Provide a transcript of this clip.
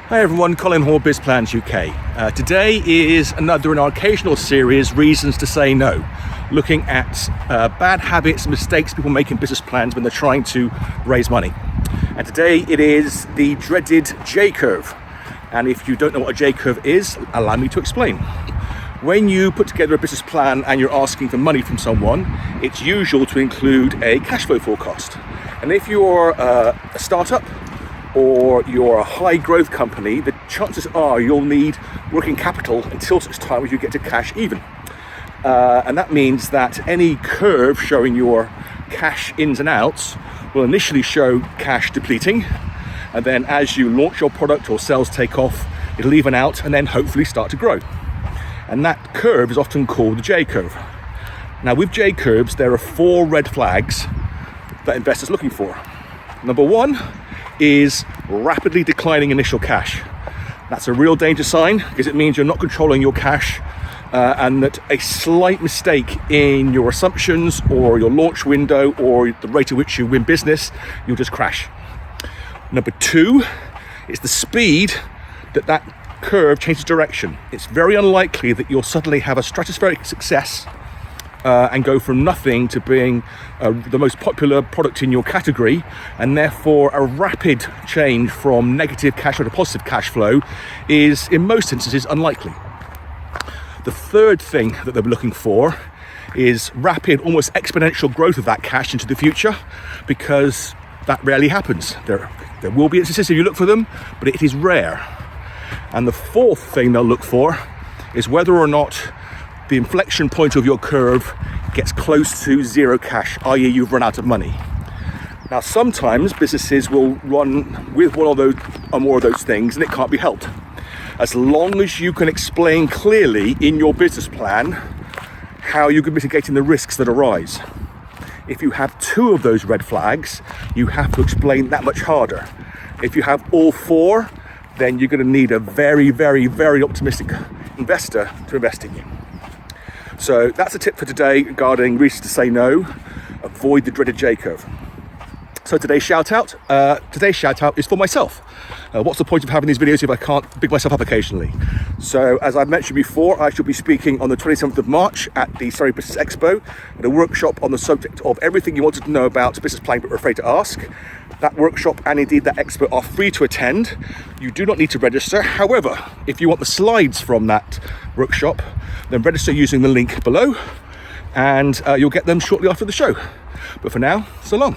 Hi everyone, Colin Hall, BizplansUK. Today is another in our occasional series, Reasons to Say No, looking at bad habits, mistakes people make in business plans when they're trying to raise money. And today it is the dreaded J-curve. And if you don't know what a J-curve is, allow me to explain. When you put together a business plan and you're asking for money from someone, it's usual to include a cash flow forecast. And if you're a startup, or you're a high growth company, the chances are you'll need working capital until such time as you get to cash even. And that means that any curve showing your cash ins and outs will initially show cash depleting, and then as you launch your product or sales take off, it'll even out and then hopefully start to grow. And that curve is often called the J curve. Now with J curves, there are 4 red flags that investors are looking for. Number 1 is rapidly declining initial cash. That's a real danger sign because it means you're not controlling your cash and that a slight mistake in your assumptions or your launch window or the rate at which you win business, you'll just crash. Number 2 is the speed that curve changes direction. It's very unlikely that you'll suddenly have a stratospheric success and go from nothing to being the most popular product in your category, and therefore a rapid change from negative cash flow to positive cash flow is in most instances unlikely. The third thing that they're looking for is rapid, almost exponential growth of that cash into the future, because that rarely happens. There will be instances if you look for them, but it is rare. And the fourth thing they'll look for is whether or not the inflection point of your curve gets close to zero cash, i.e. you've run out of money. Now sometimes businesses will run with one of those or more of those things and it can't be helped. As long as you can explain clearly in your business plan how you're mitigating the risks that arise. If you have 2 of those red flags, you have to explain that much harder. If you have all 4, then you're going to need a very, very, very optimistic investor to invest in you. So that's a tip for today regarding reasons to say no. Avoid the dreaded J-curve. So today's shout out is for myself. What's the point of having these videos if I can't big myself up occasionally? So as I've mentioned before, I shall be speaking on the 27th of March at the Surrey Business Expo at a workshop on the subject of everything you wanted to know about business planning but were afraid to ask. That workshop and indeed that expo are free to attend. You do not need to register. However, if you want the slides from that workshop, then register using the link below and you'll get them shortly after the show. But for now, so long.